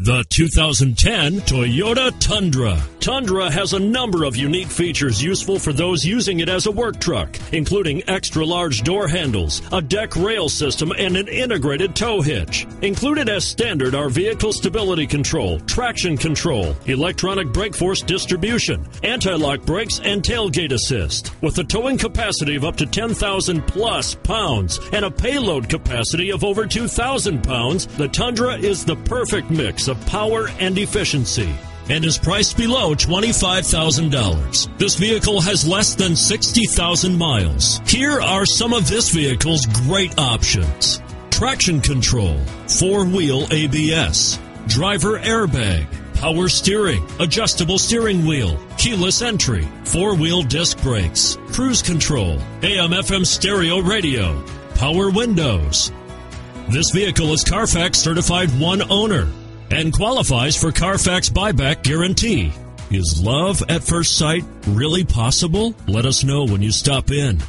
The 2010 Toyota Tundra. Tundra has a number of unique features useful for those using it as a work truck, including extra-large door handles, a deck rail system, and an integrated tow hitch. Included as standard are vehicle stability control, traction control, electronic brake force distribution, anti-lock brakes, and tailgate assist. With a towing capacity of up to 10,000 plus pounds and a payload capacity of over 2,000 pounds, the Tundra is the perfect mix of power and efficiency and is priced below $25,000. This vehicle has less than 60,000 miles. Here are some of this vehicle's great options: traction control, 4-wheel ABS, driver airbag, power steering, adjustable steering wheel, keyless entry, 4-wheel disc brakes, cruise control, AM/FM stereo radio, power windows. This vehicle is Carfax certified one owner and qualifies for Carfax buyback guarantee. Is love at first sight really possible? Let us know when you stop in.